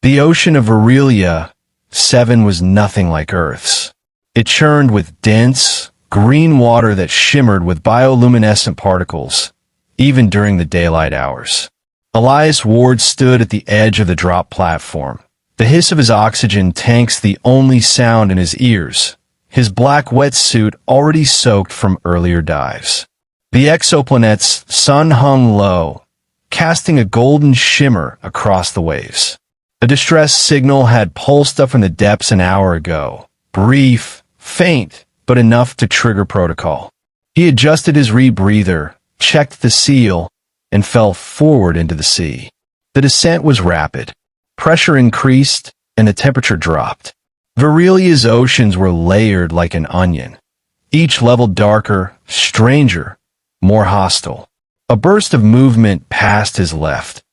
The ocean of Aurelia 7 was nothing like Earth's. It churned with dense, green water that shimmered with bioluminescent particles, even during the daylight hours. Elias Ward stood at the edge of the drop platform, the hiss of his oxygen tanks the only sound in his ears, his black wetsuit already soaked from earlier dives. The exoplanet's sun hung low, casting a golden shimmer across the waves. A distress signal had pulsed up from the depths an hour ago, brief, faint, but enough to trigger protocol. He adjusted his rebreather, checked the seal, and fell forward into the sea. The descent was rapid. Pressure increased, and the temperature dropped. Aurelia's oceans were layered like an onion, each level darker, stranger, more hostile. A burst of movement passed his left,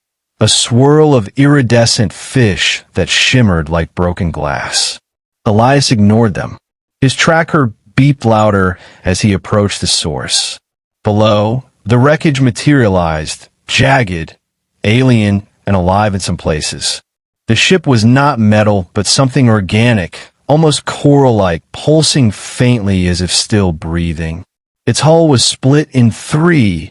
a swirl of iridescent fish that shimmered like broken glass. Elias ignored them. His tracker beeped louder as he approached the source. Below, the wreckage materialized, jagged, alien, and alive in some places. The ship was not metal, but something organic, almost coral-like, pulsing faintly as if still breathing. Its hull was split in 3,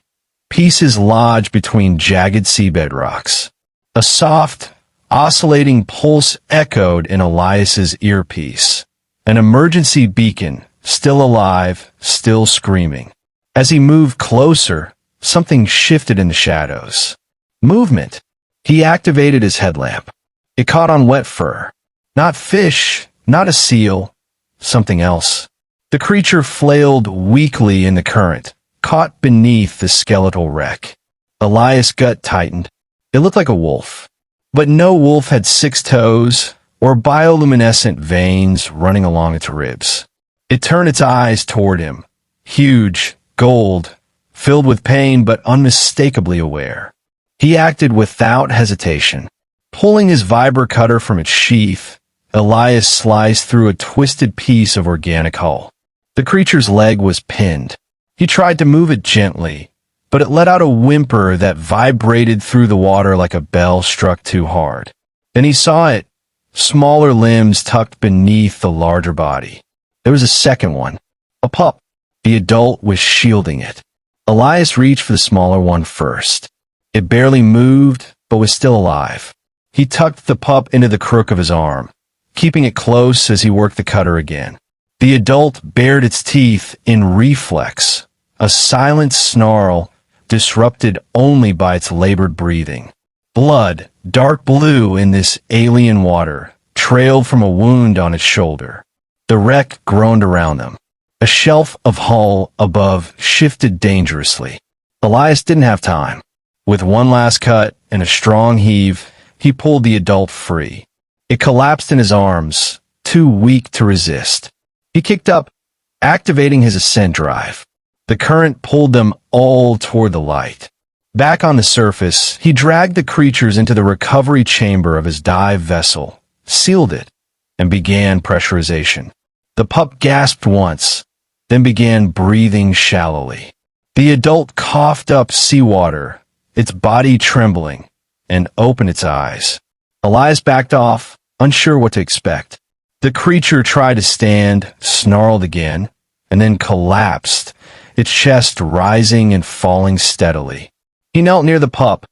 pieces lodged between jagged seabed rocks. A soft, oscillating pulse echoed in Elias's earpiece. An emergency beacon, still alive, still screaming. As he moved closer, something shifted in the shadows. Movement. He activated his headlamp. It caught on wet fur. Not fish, not a seal, something else. The creature flailed weakly in the current, caught beneath the skeletal wreck. Elias' gut tightened. It looked like a wolf. But no wolf had 6 toes or bioluminescent veins running along its ribs. It turned its eyes toward him, huge, gold, filled with pain but unmistakably aware. He acted without hesitation. Pulling his vibra cutter from its sheath, Elias sliced through a twisted piece of organic hull. The creature's leg was pinned. He tried to move it gently, but it let out a whimper that vibrated through the water like a bell struck too hard. Then he saw it, smaller limbs tucked beneath the larger body. There was a second one, a pup. The adult was shielding it. Elias reached for the smaller one first. It barely moved, but was still alive. He tucked the pup into the crook of his arm, keeping it close as he worked the cutter again. The adult bared its teeth in reflex, a silent snarl disrupted only by its labored breathing. Blood, dark blue in this alien water, trailed from a wound on its shoulder. The wreck groaned around them. A shelf of hull above shifted dangerously. Elias didn't have time. With one last cut and a strong heave, he pulled the adult free. It collapsed in his arms, too weak to resist. He kicked up, activating his ascent drive. The current pulled them all toward the light. Back on the surface, he dragged the creatures into the recovery chamber of his dive vessel, sealed it, and began pressurization. The pup gasped once, then began breathing shallowly. The adult coughed up seawater, its body trembling, and opened its eyes. Elias backed off, unsure what to expect. The creature tried to stand, snarled again, and then collapsed, its chest rising and falling steadily. He knelt near the pup,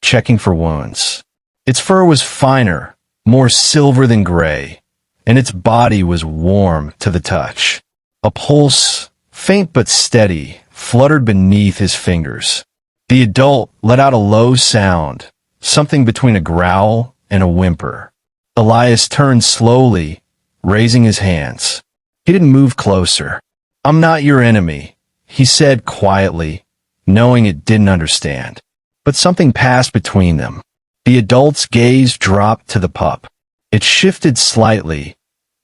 checking for wounds. Its fur was finer, more silver than gray, and its body was warm to the touch. A pulse, faint but steady, fluttered beneath his fingers. The adult let out a low sound, something between a growl and a whimper. Elias turned slowly, raising his hands. He didn't move closer. "I'm not your enemy," he said quietly, knowing it didn't understand. But something passed between them. The adult's gaze dropped to the pup. It shifted slightly,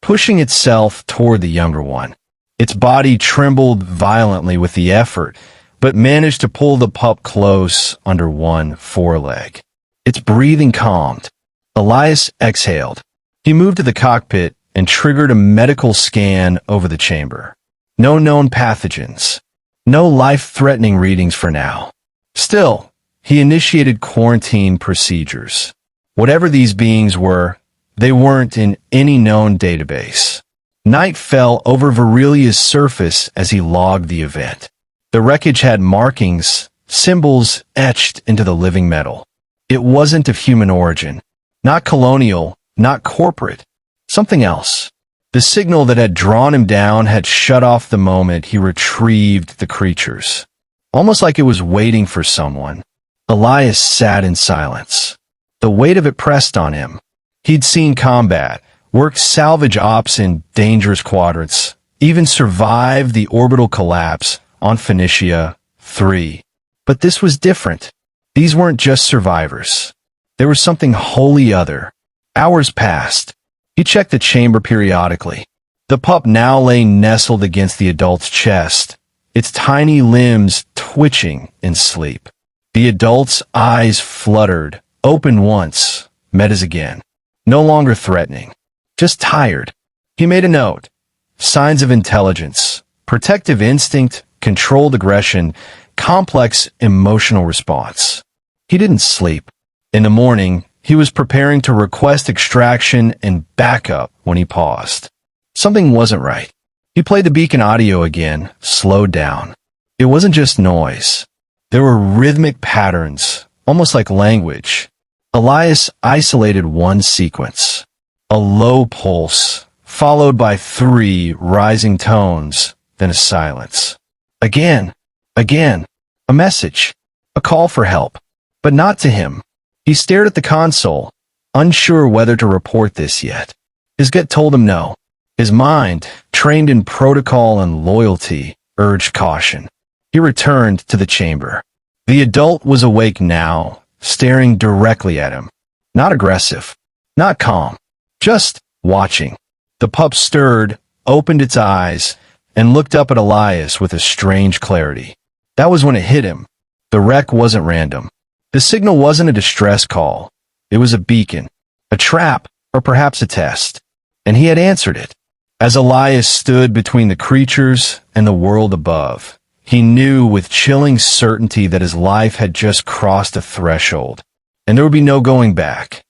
pushing itself toward the younger one. Its body trembled violently with the effort, but managed to pull the pup close under one foreleg. Its breathing calmed. Elias exhaled. He moved to the cockpit and triggered a medical scan over the chamber. No known pathogens. No life-threatening readings for now. Still, he initiated quarantine procedures. Whatever these beings were, they weren't in any known database. Night fell over Virelia's surface as he logged the event. The wreckage had markings, symbols etched into the living metal. It wasn't of human origin. Not colonial, not corporate. Something else. The signal that had drawn him down had shut off the moment he retrieved the creatures. Almost like it was waiting for someone. Elias sat in silence. The weight of it pressed on him. He'd seen combat, worked salvage ops in dangerous quadrants, even survived the orbital collapse on Phoenicia 3. But this was different. These weren't just survivors. There was something wholly other. Hours passed. He checked the chamber periodically. The pup now lay nestled against the adult's chest, its tiny limbs twitching in sleep. The adult's eyes fluttered, opened once, met as again. No longer threatening, just tired. He made a note. Signs of intelligence, protective instinct, controlled aggression, complex emotional response. He didn't sleep. In the morning, he was preparing to request extraction and backup when he paused. Something wasn't right. He played the beacon audio again, slowed down. It wasn't just noise. There were rhythmic patterns, almost like language. Elias isolated one sequence. A low pulse, followed by 3 rising tones, then a silence. Again. A message. A call for help. But not to him. He stared at the console, unsure whether to report this yet. His gut told him no. His mind, trained in protocol and loyalty, urged caution. He returned to the chamber. The adult was awake now, staring directly at him. Not aggressive. Not calm. Just watching. The pup stirred, opened its eyes, and looked up at Elias with a strange clarity. That was when it hit him. The wreck wasn't random. The signal wasn't a distress call. It was a beacon, a trap, or perhaps a test. And he had answered it. As Elias stood between the creatures and the world above, he knew with chilling certainty that his life had just crossed a threshold, and there would be no going back.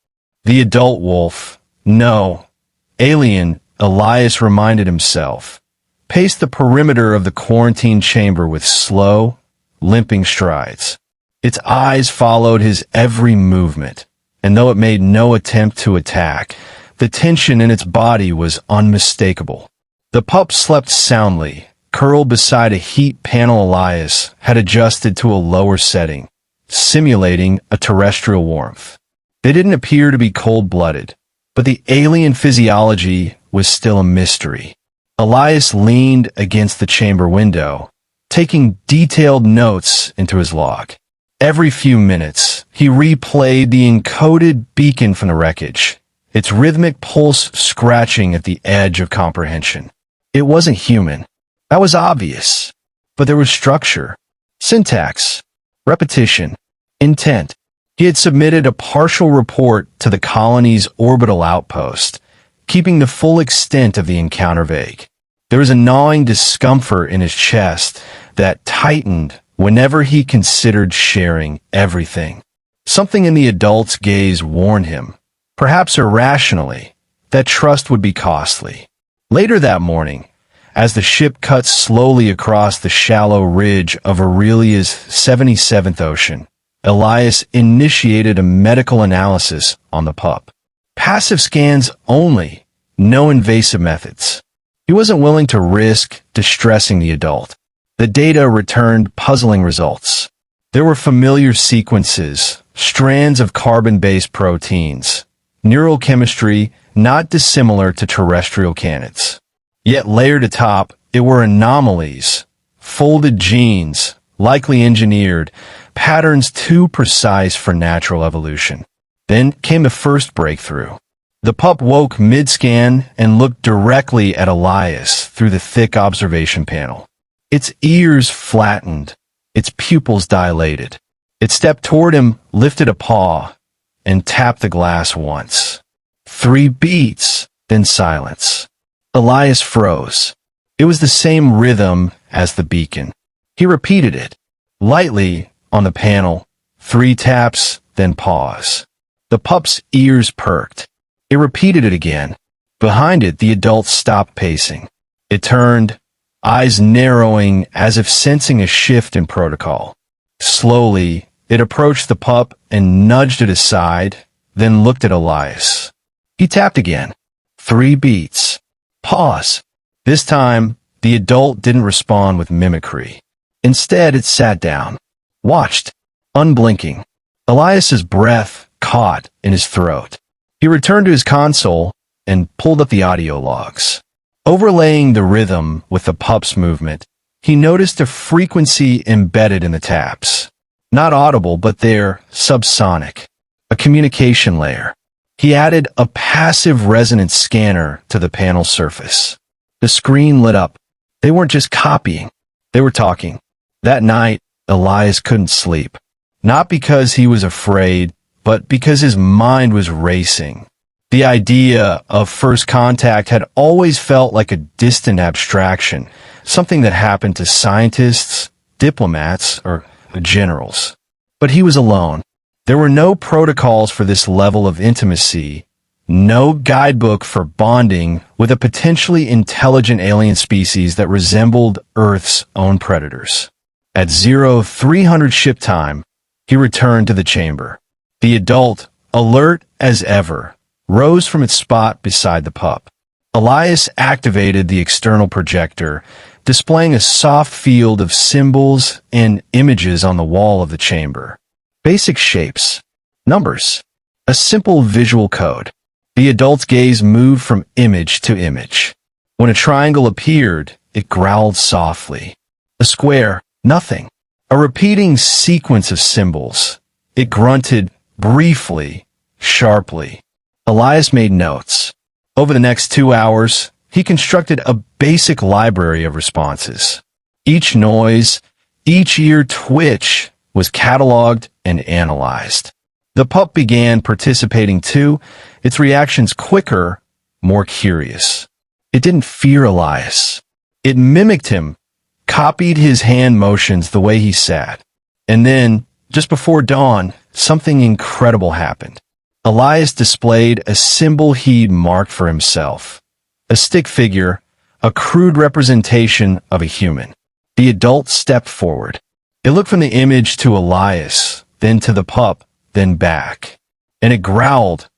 The adult wolf, no, alien, Elias reminded himself, paced the perimeter of the quarantine chamber with slow, limping strides. Its eyes followed his every movement, and though it made no attempt to attack, the tension in its body was unmistakable. The pup slept soundly, curled beside a heat panel Elias had adjusted to a lower setting, simulating a terrestrial warmth. They didn't appear to be cold-blooded, but the alien physiology was still a mystery. Elias leaned against the chamber window, taking detailed notes into his log. Every few minutes, he replayed the encoded beacon from the wreckage, its rhythmic pulse scratching at the edge of comprehension. It wasn't human. That was obvious. But there was structure, syntax, repetition, intent. He had submitted a partial report to the colony's orbital outpost, keeping the full extent of the encounter vague. There was a gnawing discomfort in his chest that tightened whenever he considered sharing everything. Something in the adult's gaze warned him, perhaps irrationally, that trust would be costly. Later that morning, as the ship cut slowly across the shallow ridge of Aurelia's 77th ocean, Elias initiated a medical analysis on the pup. Passive scans only, no invasive methods. He wasn't willing to risk distressing the adult. The data returned puzzling results. There were familiar sequences, strands of carbon-based proteins, neural chemistry not dissimilar to terrestrial candidates. Yet layered atop, it were anomalies, folded genes, likely engineered, patterns too precise for natural evolution. Then came the first breakthrough. The pup woke mid-scan and looked directly at Elias through the thick observation panel. Its ears flattened, its pupils dilated. It stepped toward him, lifted a paw, and tapped the glass once. 3 beats, then silence. Elias froze. It was the same rhythm as the beacon. He repeated it, lightly, on the panel. 3 taps, then pause. The pup's ears perked. It repeated it again. Behind it, the adult stopped pacing. It turned, eyes narrowing as if sensing a shift in protocol. Slowly, it approached the pup and nudged it aside, then looked at Elias. He tapped again. 3 beats. Pause. This time, the adult didn't respond with mimicry. Instead, it sat down. Watched. Unblinking. Elias's breath caught in his throat. He returned to his console and pulled up the audio logs. Overlaying the rhythm with the pup's movement, he noticed a frequency embedded in the taps. Not audible, but there, subsonic. A communication layer. He added a passive resonance scanner to the panel surface. The screen lit up. They weren't just copying. They were talking. That night, Elias couldn't sleep. Not because he was afraid, but because his mind was racing. The idea of first contact had always felt like a distant abstraction, something that happened to scientists, diplomats, or generals. But he was alone. There were no protocols for this level of intimacy, no guidebook for bonding with a potentially intelligent alien species that resembled Earth's own predators. At 0300 ship time, he returned to the chamber. The adult, alert as ever, rose from its spot beside the pup. Elias activated the external projector, displaying a soft field of symbols and images on the wall of the chamber. Basic shapes, numbers, a simple visual code. The adult's gaze moved from image to image. When a triangle appeared, it growled softly. A square, nothing. A repeating sequence of symbols. It grunted briefly, sharply. Elias made notes. Over the next 2 hours, he constructed a basic library of responses. Each noise, each ear twitch was cataloged and analyzed. The pup began participating too, its reactions quicker, more curious. It didn't fear Elias. It mimicked him, copied his hand motions the way he sat. And then, just before dawn, something incredible happened. Elias displayed a symbol he'd marked for himself. A stick figure, a crude representation of a human. The adult stepped forward. It looked from the image to Elias, then to the pup, then back. And it growled,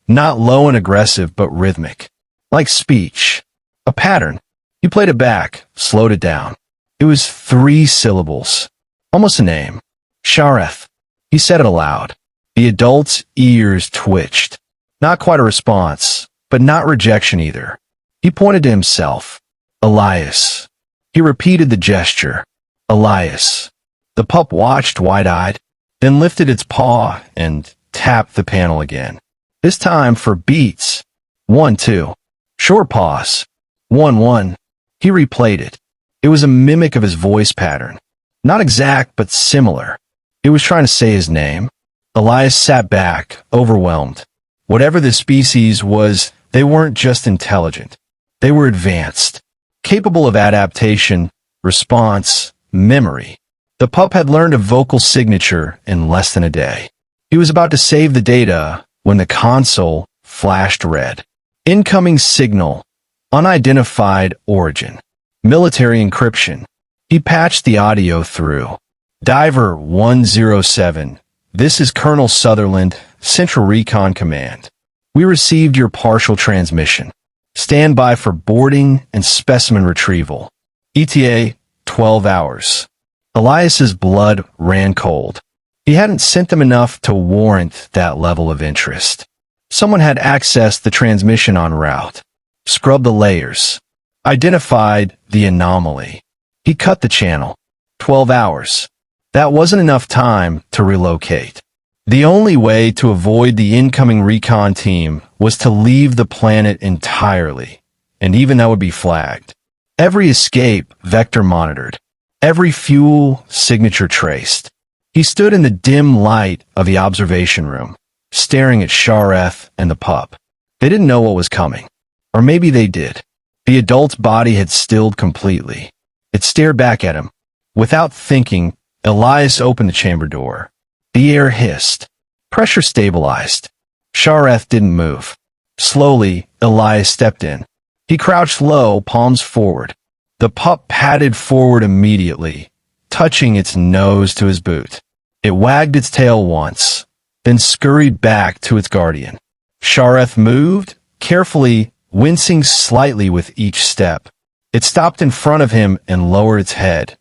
not low and aggressive, but rhythmic. Like speech. A pattern. He played it back, slowed it down. It was 3 syllables. Almost a name. Shareth. He said it aloud. The adult's ears twitched. Not quite a response, but not rejection either. He pointed to himself. Elias. He repeated the gesture. Elias. The pup watched wide-eyed, then lifted its paw and tapped the panel again. This time for beats. 1, 2. Short pause. 1, 1. He replayed it. It was a mimic of his voice pattern. Not exact, but similar. It was trying to say his name. Elias sat back, overwhelmed. Whatever the species was, they weren't just intelligent. They were advanced, capable of adaptation, response, memory. The pup had learned a vocal signature in less than a day. He was about to save the data when the console flashed red. Incoming signal, unidentified origin, military encryption. He patched the audio through. Diver 107, this is Colonel Sutherland, Central Recon Command. We received your partial transmission. Stand by for boarding and specimen retrieval. ETA, 12 hours. Elias's blood ran cold. He hadn't sent them enough to warrant that level of interest. Someone had accessed the transmission en route, scrubbed the layers, identified the anomaly. He cut the channel. 12 hours. That wasn't enough time to relocate. The only way to avoid the incoming recon team was to leave the planet entirely, and even that would be flagged. Every escape vector monitored. Every fuel signature traced. He stood in the dim light of the observation room, staring at Shareth and the pup. They didn't know what was coming. Or maybe they did. The adult's body had stilled completely. It stared back at him. Without thinking, Elias opened the chamber door. The air hissed. Pressure stabilized. Shareth didn't move. Slowly, Elias stepped in. He crouched low, palms forward. The pup padded forward immediately, touching its nose to his boot. It wagged its tail once, then scurried back to its guardian. Shareth moved, carefully, wincing slightly with each step. It stopped in front of him and lowered its head.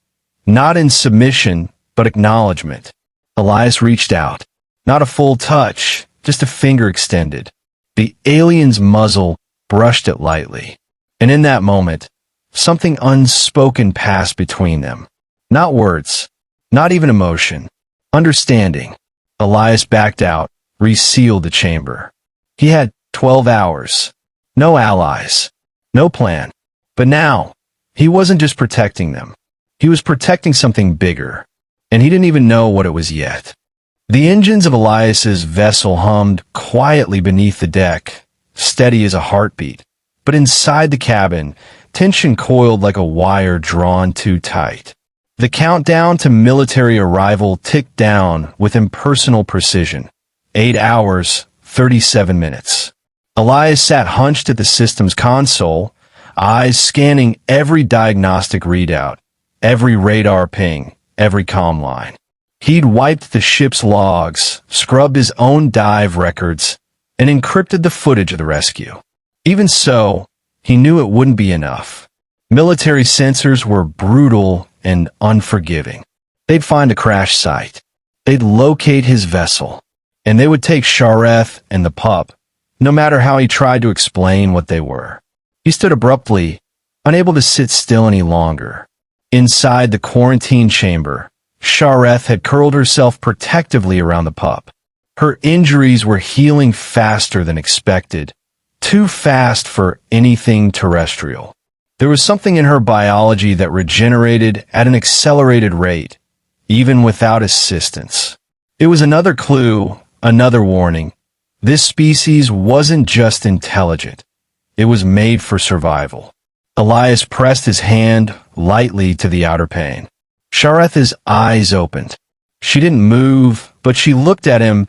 Not in submission, but acknowledgement. Elias reached out. Not a full touch, just a finger extended. The alien's muzzle brushed it lightly. And in that moment, something unspoken passed between them. Not words, not even emotion. Understanding. Elias backed out, resealed the chamber. He had 12 hours. No allies. No plan. But now, he wasn't just protecting them. He was protecting something bigger. And he didn't even know what it was yet. The engines of Elias's vessel hummed quietly beneath the deck, steady as a heartbeat. But inside the cabin, tension coiled like a wire drawn too tight. The countdown to military arrival ticked down with impersonal precision. 8 hours, 37 minutes. Elias sat hunched at the system's console, eyes scanning every diagnostic readout, every radar ping, every comm line. He'd wiped the ship's logs, scrubbed his own dive records, and encrypted the footage of the rescue. Even so, he knew it wouldn't be enough. Military sensors were brutal and unforgiving. They'd find a crash site. They'd locate his vessel. And they would take Shareth and the pup, no matter how he tried to explain what they were. He stood abruptly, unable to sit still any longer. Inside the quarantine chamber, Shareth had curled herself protectively around the pup. Her injuries were healing faster than expected, too fast for anything terrestrial. There was something in her biology that regenerated at an accelerated rate, even without assistance. It was another clue, another warning. This species wasn't just intelligent. It was made for survival. Elias pressed his hand lightly to the outer pane. Shareth's eyes opened. She didn't move, but she looked at him,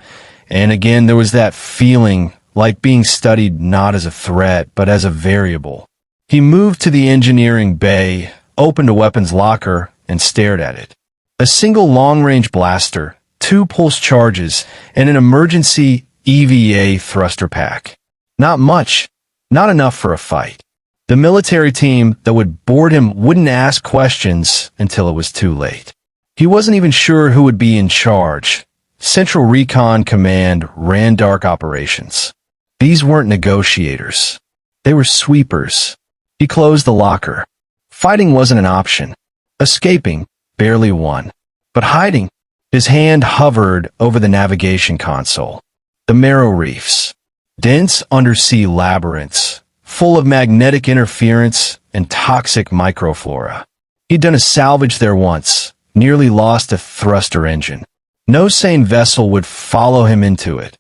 and again there was that feeling like being studied not as a threat, but as a variable. He moved to the engineering bay, opened a weapons locker, and stared at it. A single long-range blaster, 2 pulse charges, and an emergency EVA thruster pack. Not much, not enough for a fight. The military team that would board him wouldn't ask questions until it was too late. He wasn't even sure who would be in charge. Central Recon Command ran dark operations. These weren't negotiators. They were sweepers. He closed the locker. Fighting wasn't an option. Escaping, barely one. But hiding, his hand hovered over the navigation console. The Marrow Reefs. Dense undersea labyrinths, full of magnetic interference and toxic microflora. He'd done a salvage there once, nearly lost a thruster engine. No sane vessel would follow him into it.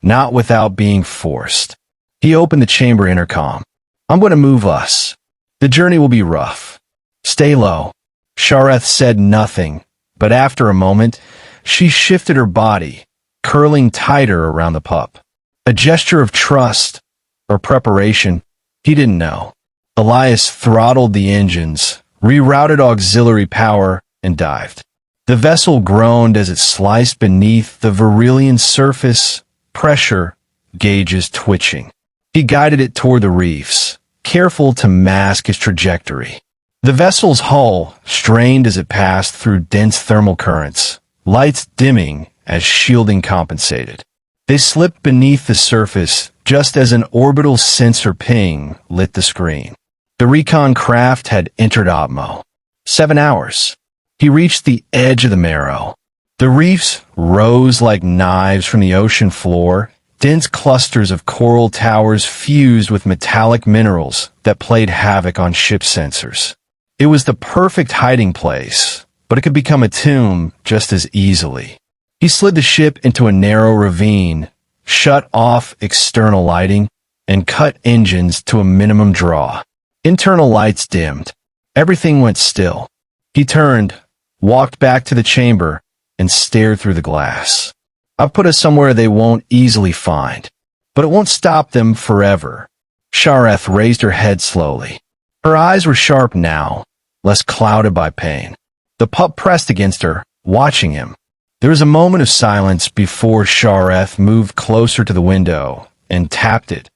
Not without being forced. He opened the chamber intercom. "I'm going to move us. The journey will be rough. Stay low." Shareth said nothing, but after a moment, she shifted her body, curling tighter around the pup. A gesture of trust or preparation, he didn't know. Elias throttled the engines, rerouted auxiliary power, and dived. The vessel groaned as it sliced beneath the Virilian surface, pressure gauges twitching. He guided it toward the reefs, careful to mask its trajectory. The vessel's hull strained as it passed through dense thermal currents, lights dimming as shielding compensated. They slipped beneath the surface just as an orbital sensor ping lit the screen. The recon craft had entered Opmo. 7 hours. He reached the edge of the Marrow. The reefs rose like knives from the ocean floor, dense clusters of coral towers fused with metallic minerals that played havoc on ship sensors. It was the perfect hiding place, but it could become a tomb just as easily. He slid the ship into a narrow ravine, shut off external lighting, and cut engines to a minimum draw. Internal lights dimmed. Everything went still. He turned, walked back to the chamber, and stared through the glass. "I've put us somewhere they won't easily find," but it won't stop them forever. Shareth raised her head slowly. Her eyes were sharp now, less clouded by pain. The pup pressed against her, watching him. There was a moment of silence before Shareth moved closer to the window and tapped it.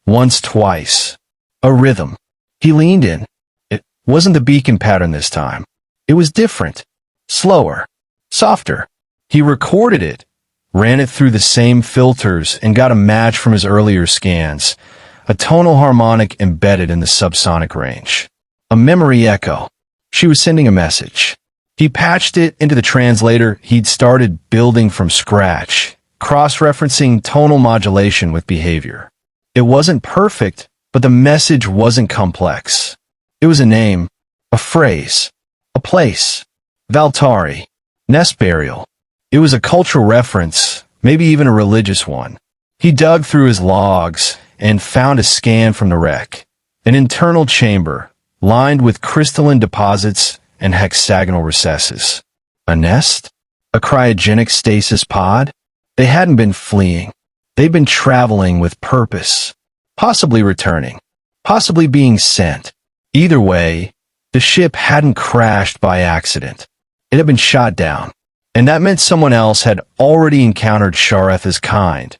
Once, twice. A rhythm. He leaned in. It wasn't the beacon pattern this time. It was different. Slower. Softer. He recorded it, ran it through the same filters, and got a match from his earlier scans. A tonal harmonic embedded in the subsonic range. A memory echo. She was sending a message. He patched it into the translator he'd started building from scratch, cross-referencing tonal modulation with behavior. It wasn't perfect, but the message wasn't complex. It was a name, a phrase, a place. Valtari. Nest burial. It was a cultural reference, maybe even a religious one. He dug through his logs and found a scan from the wreck. An internal chamber, lined with crystalline deposits and hexagonal recesses. A nest? A cryogenic stasis pod? They hadn't been fleeing. They'd been traveling with purpose. Possibly returning. Possibly being sent. Either way, the ship hadn't crashed by accident. It had been shot down. And that meant someone else had already encountered Shareth's kind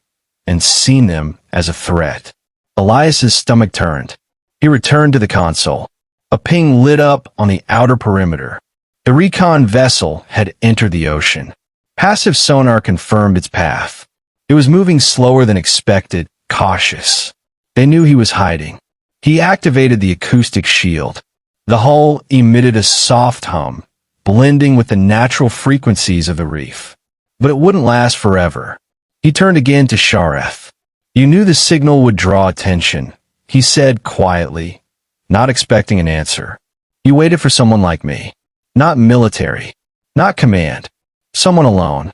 and seen them as a threat. Elias's stomach turned. He returned to the console. A ping lit up on the outer perimeter. The recon vessel had entered the ocean. Passive sonar confirmed its path. It was moving slower than expected, cautious. They knew he was hiding. He activated the acoustic shield. The hull emitted a soft hum, blending with the natural frequencies of the reef. But it wouldn't last forever. He turned again to Shareth. You knew the signal would draw attention, he said quietly, not expecting an answer. You waited for someone like me. Not military. Not command. Someone alone.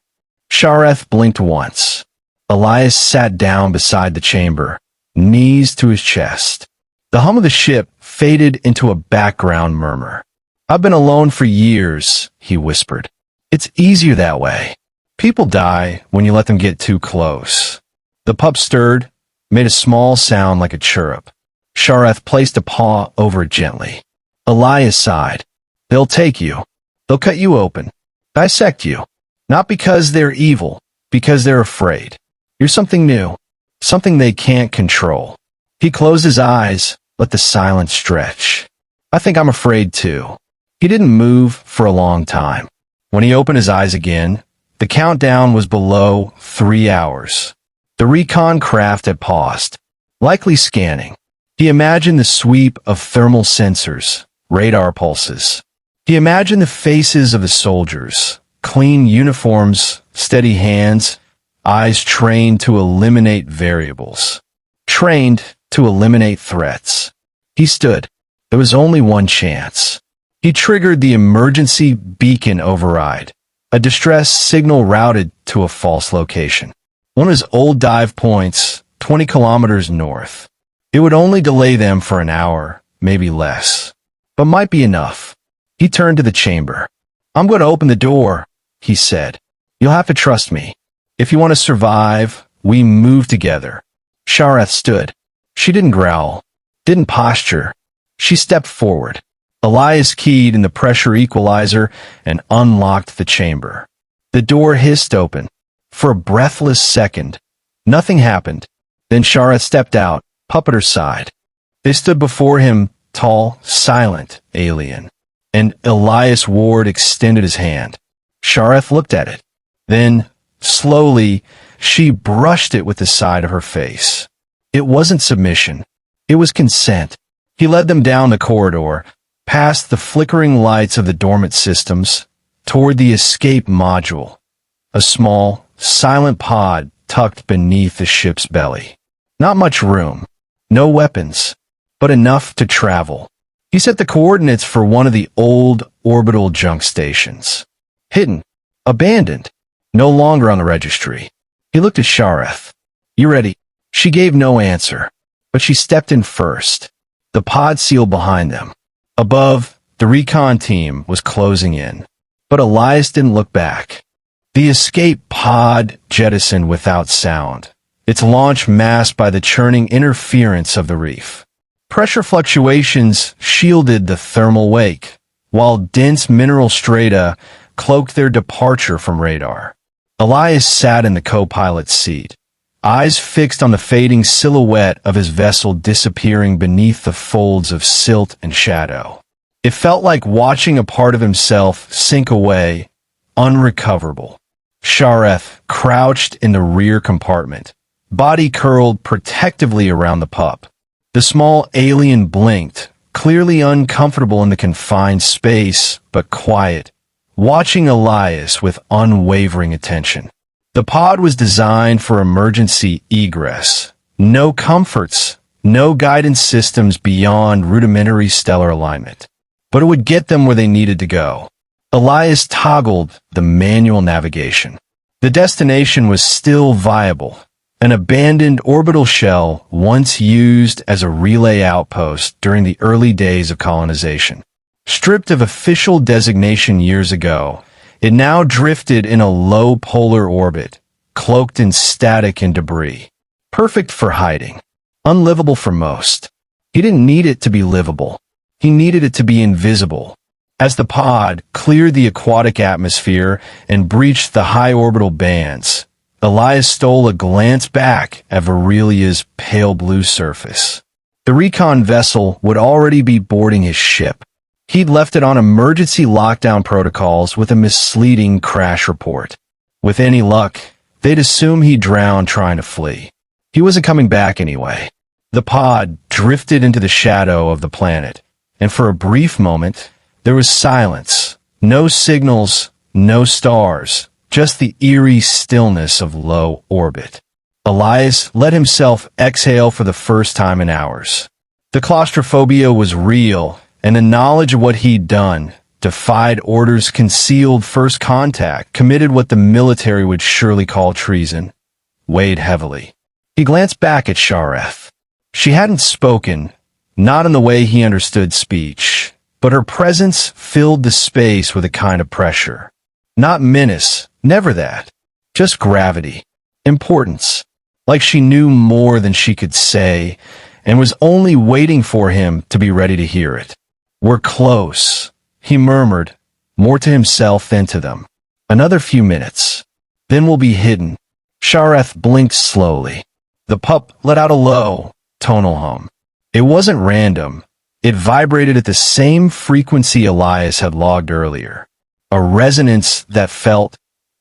Shareth blinked once. Elias sat down beside the chamber, knees to his chest. The hum of the ship faded into a background murmur. I've been alone for years, he whispered. It's easier that way. People die when you let them get too close. The pup stirred, made a small sound like a chirrup. Shareth placed a paw over it gently. Elias sighed. They'll take you. They'll cut you open. Dissect you. Not because they're evil, because they're afraid. You're something new. Something they can't control. He closed his eyes, let the silence stretch. I think I'm afraid too. He didn't move for a long time. When he opened his eyes again, the countdown was below 3 hours. The recon craft had paused, likely scanning. He imagined the sweep of thermal sensors, radar pulses. He imagined the faces of the soldiers, clean uniforms, steady hands, eyes trained to eliminate variables. Trained to eliminate threats. He stood. There was only one chance. He triggered the emergency beacon override, a distress signal routed to a false location. One of his old dive points, 20 kilometers north. It would only delay them for an hour, maybe less, but might be enough. He turned to the chamber. I'm going to open the door, he said. You'll have to trust me. If you want to survive, we move together. Shareth stood. She didn't growl, didn't posture. She stepped forward. Elias keyed in the pressure equalizer and unlocked the chamber. The door hissed open. For a breathless second, nothing happened. Then Shareth stepped out, pup at her side. They stood before him, tall, silent, alien. And Elias Ward extended his hand. Shareth looked at it. Then, slowly, she brushed it with the side of her face. It wasn't submission. It was consent. He led them down the corridor, past the flickering lights of the dormant systems, toward the escape module. A small, silent pod tucked beneath the ship's belly. Not much room. No weapons. But enough to travel. He set the coordinates for one of the old orbital junk stations. Hidden. Abandoned. No longer on the registry. He looked at Shareth. You ready? She gave no answer, but she stepped in first. The pod sealed behind them. Above, the recon team was closing in, but Elias didn't look back. The escape pod jettisoned without sound, its launch masked by the churning interference of the reef. Pressure fluctuations shielded the thermal wake, while dense mineral strata cloaked their departure from radar. Elias sat in the co-pilot's seat, eyes fixed on the fading silhouette of his vessel disappearing beneath the folds of silt and shadow. It felt like watching a part of himself sink away, unrecoverable. Shareth crouched in the rear compartment, body curled protectively around the pup. The small alien blinked, clearly uncomfortable in the confined space, but quiet, watching Elias with unwavering attention. The pod was designed for emergency egress. No comforts, no guidance systems beyond rudimentary stellar alignment. But it would get them where they needed to go. Elias toggled the manual navigation. The destination was still viable. An abandoned orbital shell once used as a relay outpost during the early days of colonization. Stripped of official designation years ago, it now drifted in a low polar orbit, cloaked in static and debris. Perfect for hiding. Unlivable for most. He didn't need it to be livable. He needed it to be invisible. As the pod cleared the aquatic atmosphere and breached the high orbital bands, Elias stole a glance back at Aurelia's pale blue surface. The recon vessel would already be boarding his ship. He'd left it on emergency lockdown protocols with a misleading crash report. With any luck, they'd assume he drowned trying to flee. He wasn't coming back anyway. The pod drifted into the shadow of the planet, and for a brief moment, there was silence. No signals, no stars. Just the eerie stillness of low orbit. Elias let himself exhale for the first time in hours. The claustrophobia was real, and the knowledge of what he'd done, defied orders, concealed first contact, committed what the military would surely call treason, weighed heavily. He glanced back at Shareth. She hadn't spoken, not in the way he understood speech, but her presence filled the space with a kind of pressure. Not menace, never that. Just gravity. Importance. Like she knew more than she could say, and was only waiting for him to be ready to hear it. "We're close," he murmured, more to himself than to them. "Another few minutes. Then we'll be hidden." Shareth blinked slowly. The pup let out a low, tonal hum. It wasn't random. It vibrated at the same frequency Elias had logged earlier. A resonance that felt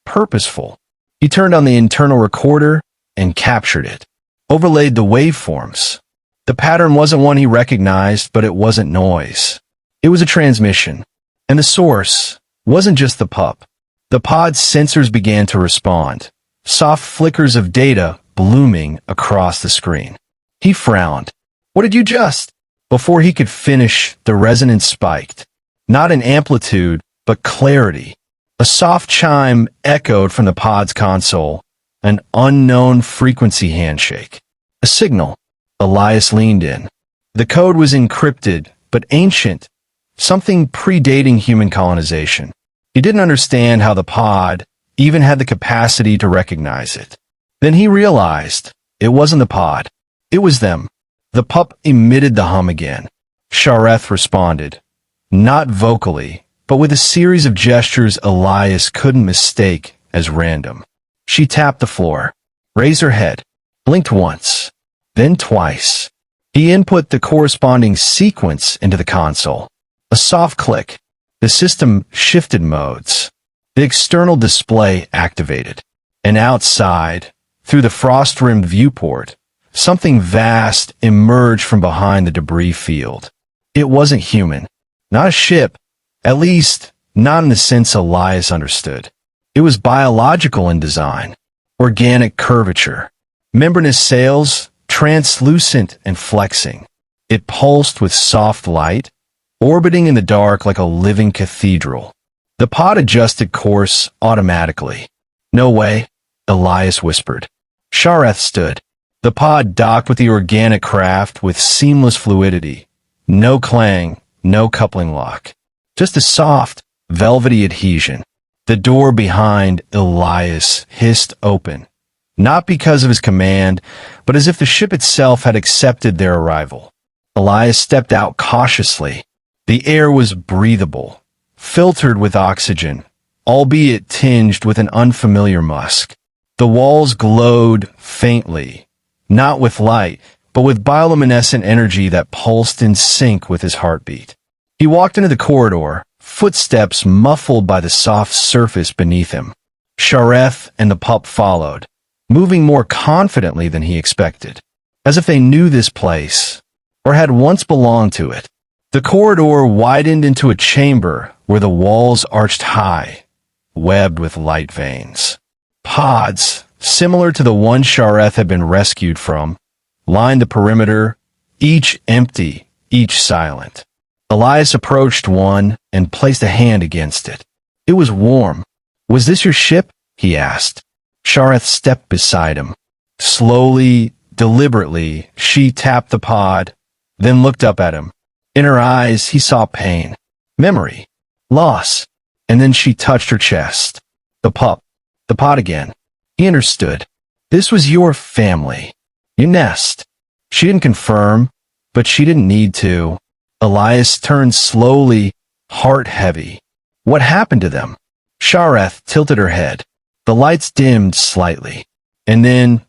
purposeful. He turned on the internal recorder and captured it. Overlaid the waveforms. The pattern wasn't one he recognized, but it wasn't noise. It was a transmission. And the source wasn't just the pup. The pod's sensors began to respond. Soft flickers of data blooming across the screen. He frowned. "What did you just?" Before he could finish, the resonance spiked. Not in amplitude, but clarity. A soft chime echoed from the pod's console, an unknown frequency handshake. A signal. Elias leaned in. The code was encrypted, but ancient, something predating human colonization. He didn't understand how the pod even had the capacity to recognize it. Then he realized it wasn't the pod. It was them. The pup emitted the hum again. Shareth responded, not vocally, but with a series of gestures Elias couldn't mistake as random. She tapped the floor, raised her head, blinked once, then twice. He input the corresponding sequence into the console. A soft click. The system shifted modes. The external display activated. And outside, through the frost-rimmed viewport, something vast emerged from behind the debris field. It wasn't human. Not a ship. At least, not in the sense Elias understood. It was biological in design. Organic curvature. Membranous sails, translucent and flexing. It pulsed with soft light, orbiting in the dark like a living cathedral. The pod adjusted course automatically. "No way," Elias whispered. Shareth stood. The pod docked with the organic craft with seamless fluidity. No clang, no coupling lock. Just a soft, velvety adhesion. The door behind Elias hissed open. not because of his command, but as if the ship itself had accepted their arrival. Elias stepped out cautiously. The air was breathable, filtered with oxygen, albeit tinged with an unfamiliar musk. The walls glowed faintly, not with light, but with bioluminescent energy that pulsed in sync with his heartbeat. He walked into the corridor, footsteps muffled by the soft surface beneath him. Shareth and the pup followed, moving more confidently than he expected, as if they knew this place, or had once belonged to it. The corridor widened into a chamber where the walls arched high, webbed with light veins. Pods, similar to the one Shareth had been rescued from, lined the perimeter, each empty, each silent. Elias approached one and placed a hand against it. It was warm. "Was this your ship?" he asked. Shareth stepped beside him. Slowly, deliberately, she tapped the pod, then looked up at him. In her eyes, he saw pain, memory, loss, and then she touched her chest. The pup, the pod again. He understood. This was your family, your nest. She didn't confirm, but she didn't need to. Elias turned slowly, heart heavy. What happened to them? Shareth tilted her head. The lights dimmed slightly, and then,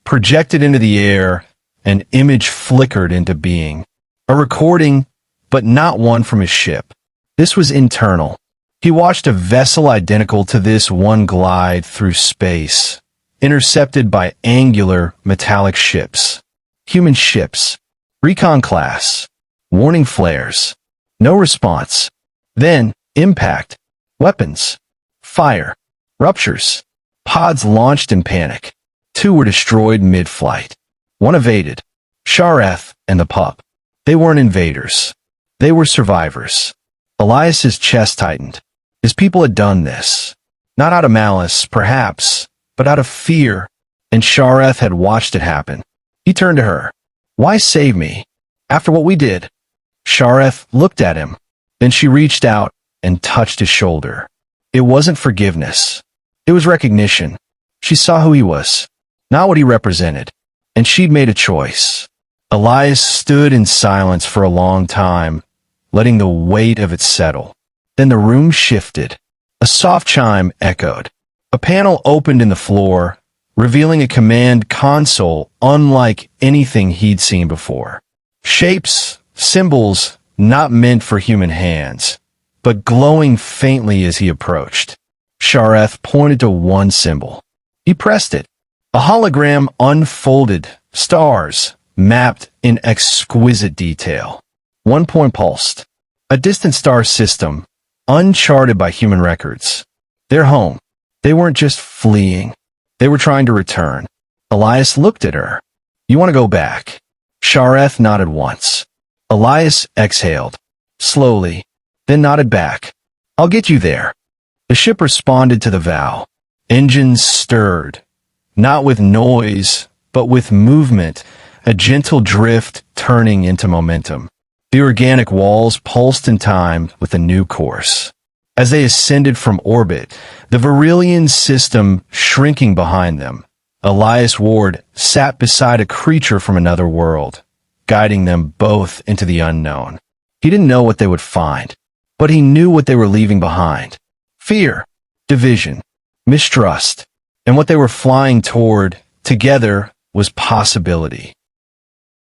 projected into the air, an image flickered into being. A recording, but not one from his ship. This was internal. He watched a vessel identical to this one glide through space, intercepted by angular, metallic ships. Human ships. Recon class. Warning flares. No response. Then, impact. Weapons. Fire. Ruptures. Pods launched in panic. 2 were destroyed mid-flight. 1 evaded. Shareth and the pup. They weren't invaders. They were survivors. Elias's chest tightened. His people had done this. Not out of malice, perhaps, but out of fear, and Shareth had watched it happen. He turned to her. "Why save me? After what we did?" Shareth looked at him. Then she reached out and touched his shoulder. It wasn't forgiveness. It was recognition. She saw who he was, not what he represented, and she'd made a choice. Elias stood in silence for a long time, letting the weight of it settle. Then the room shifted. A soft chime echoed. A panel opened in the floor, revealing a command console unlike anything he'd seen before. Shapes, symbols not meant for human hands, but glowing faintly as he approached. Shareth pointed to one symbol. He pressed it. A hologram unfolded, stars mapped in exquisite detail. 1 point pulsed. A distant star system, uncharted by human records. Their home. They weren't just fleeing. They were trying to return. Elias looked at her. "You want to go back?" Shareth nodded once. Elias exhaled, slowly, then nodded back. "I'll get you there." The ship responded to the vow. Engines stirred, not with noise, but with movement, a gentle drift turning into momentum. The organic walls pulsed in time with a new course. As they ascended from orbit, the Virillian system shrinking behind them, Elias Ward sat beside a creature from another world, guiding them both into the unknown. He didn't know what they would find, but he knew what they were leaving behind. Fear, division, mistrust, and what they were flying toward together was possibility.